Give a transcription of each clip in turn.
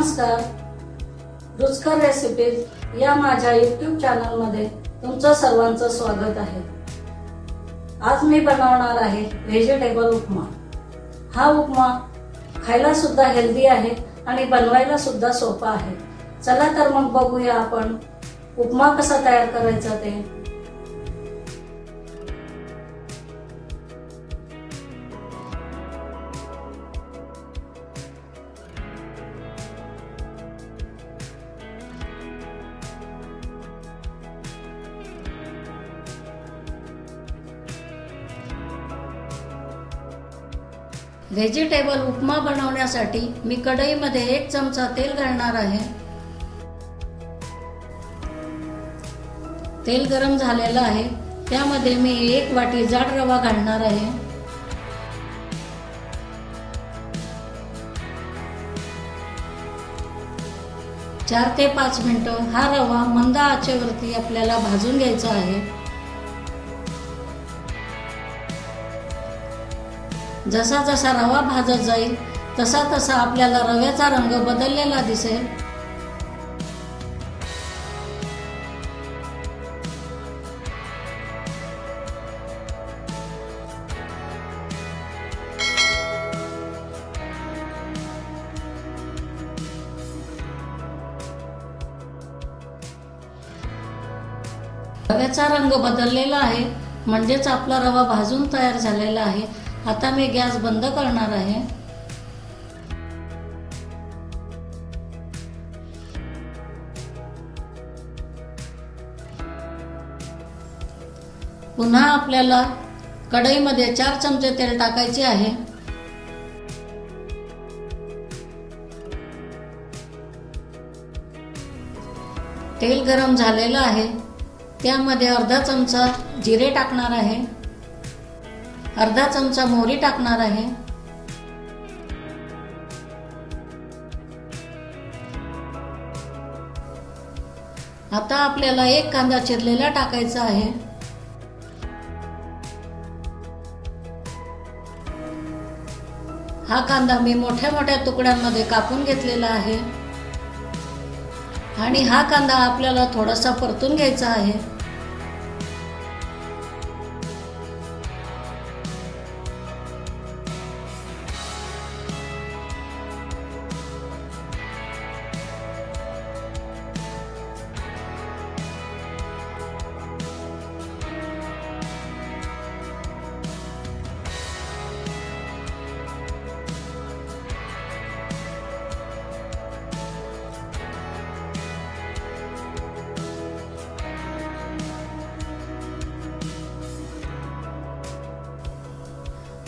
नमस्कार, रुचकर रेसिपीज या माझ्या YouTube चॅनलमध्ये तुमचं सर्वांचं स्वागत आहे। आज मी बनवणार आहे व्हेजिटेबल उपमा। हा उपमा खायला सुद्धा हेल्दी आहे आणि बनवायला सुद्धा सोपा आहे। चला तर मग बघूया आपण उपमा कसा तयार करायचा ते। व्हेजिटेबल उपमा बनवण्यासाठी मी कढईमध्ये 1 चमचा तेल घालणार आहे। तेल गरम झालेलं आहे, त्यामध्ये मी 1 वाटी जाड रवा घालणार आहे। चार ते 5 मिनिटं हा रवा मंद आचेवरती आपल्याला भाजून घ्यायचा आहे। जसा जसा रवा भाजत जाईल तसा तसा आपल्याला रव्याचा रंग बदललेला दिसेल। रव्याचा रंग बदललेला आहे म्हणजेच आपला रवा भाजून तयार झालेला आहे। आता मी गॅस बंद करणार आहे। पुन्हा आपल्याला कढईमध्ये 4 चमचे तेल टाकायचे आहे। तेल गरम झालेलं आहे, त्यामध्ये अर्धा चमचा जिरे टाकणार आहे, अर्धा चमचा मोहरी टाकणार आहे। आता आपल्याला 1 कांदा चिरलेला टाकायचा आहे। हा कांदा मी मोठ्या मोठ्या तुकड्यांमध्ये कापून घेतलेला आहे आणि हा कांदा आपल्याला थोडासा परतून घ्यायचा आहे।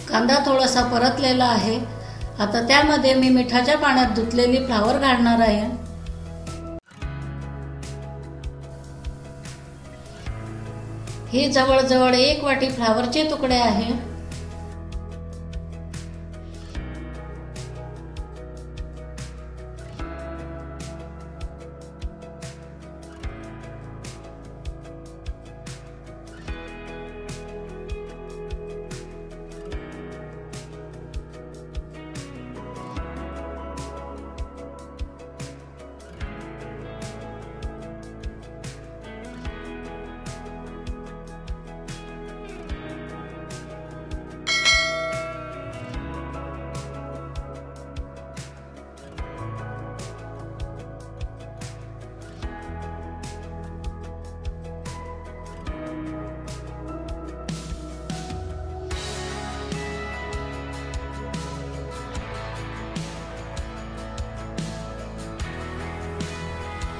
कांदा थोडासा परतलेला आहे। आता त्यामध्ये मी मिठाच्या पाण्यात धुतलेली फ्लावर घालणार आहे। ही जवळजवळ 1 वाटी फ्लावरचे तुकडे आहे।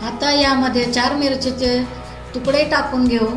आता यामध्ये 4 मिरचीचे तुकडे टाकून घेऊ।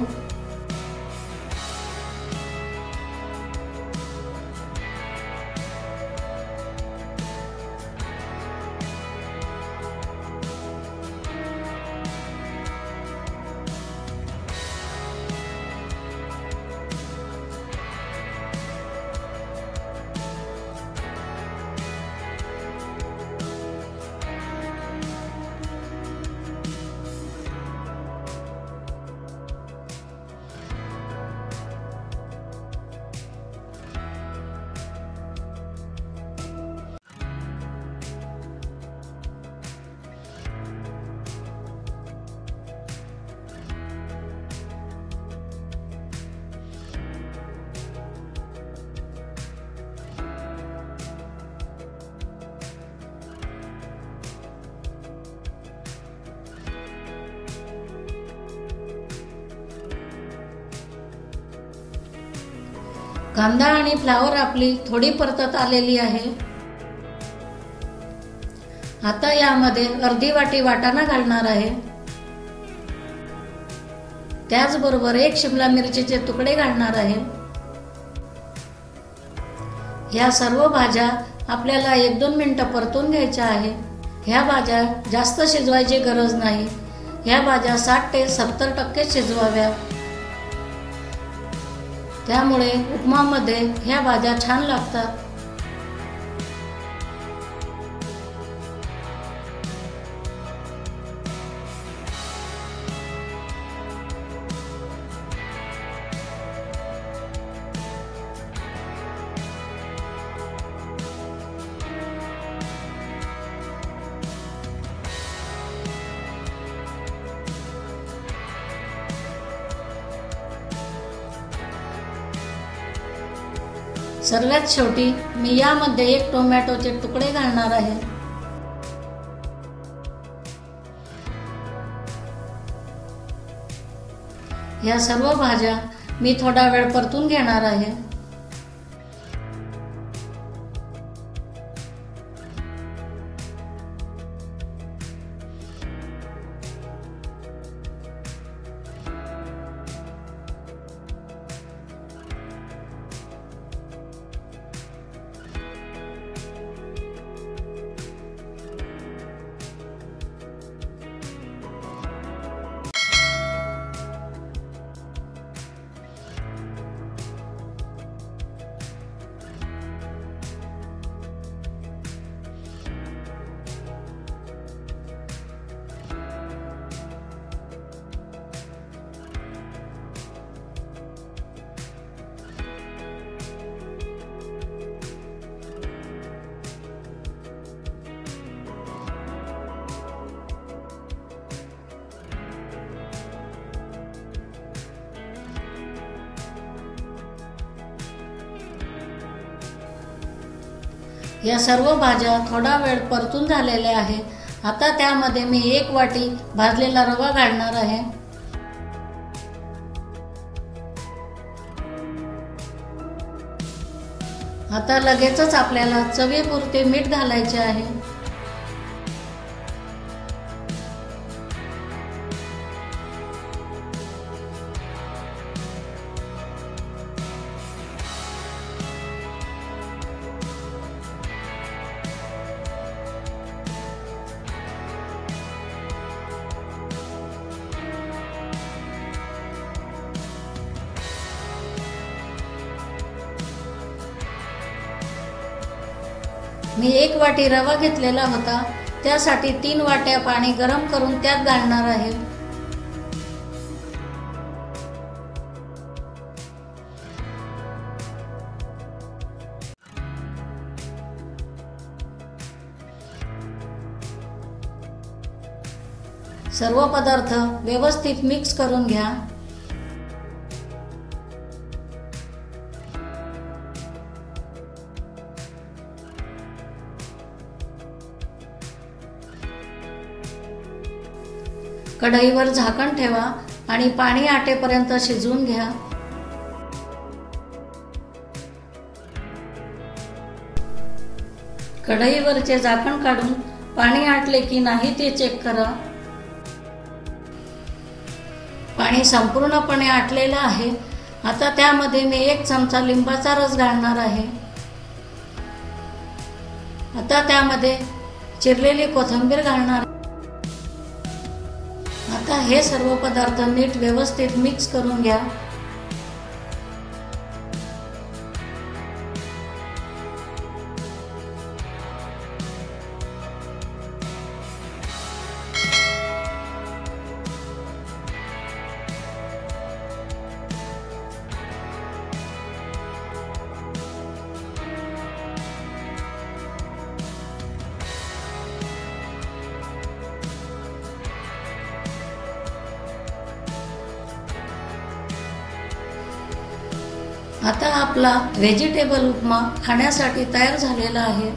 कांदा आणि फ्लावर आपली थोडी परतत आलेली आहे. आता यामध्ये अर्धी वाटी वाटाणा घालणार आहे. त्याचबरोबर 1 शिमला मिरचीचे तुकडे घालणार आहे. ह्या सर्व भाज्या आपल्याला 1-2 मिनिटं परतून घ्यायच्या आहे. ह्या भाज्या जास्त शिजवायची गरज नाही. ह्या भाज्या 60 ते 70% शिजवाव्या. त्यामुळे उपमामध्ये ह्या भाज्या छान लागतात. सर्वात शेवटी मी यामध्ये 1 टोमॅटोचे तुकडे घालणार आहे. या सर्व भाज्या मी थोडा वेळ परतून घेणार आहे. या सर्व भाज्या थोडा वेळ परतून झालेल्या आहे. आता त्यामध्ये मी 1 वाटी भाजलेला रवा घालणार आहे. आता लगेचच आपल्याला चवीपुरते मीठ घालायचे आहे. मी 1 वाटी रवा घेतलेला होता. त्यासाठी 3 वाट्या पाणी गरम करून त्यात घालणार आहे. सर्व पदार्थ व्यवस्थित मिक्स करून घ्या. कढईवर झाकण ठेवा आणि पाणी आटेपर्यंत शिजवून घ्या. कढईवरचे झाकण काढून पाणी आटले की नाही ते चेक करा. पाणी संपूर्णपणे आटलेलं आहे. आता त्यामध्ये मी 1 चमचा लिंबाचा रस घालणार आहे. आता त्यामध्ये चिरलेली कोथिंबीर घालणार. आता हे सर्व पदार्थ नीट व्यवस्थित मिक्स करून घ्या. आता आपला व्हेजिटेबल उपमा खाण्यासाठी तयार झालेला आहे.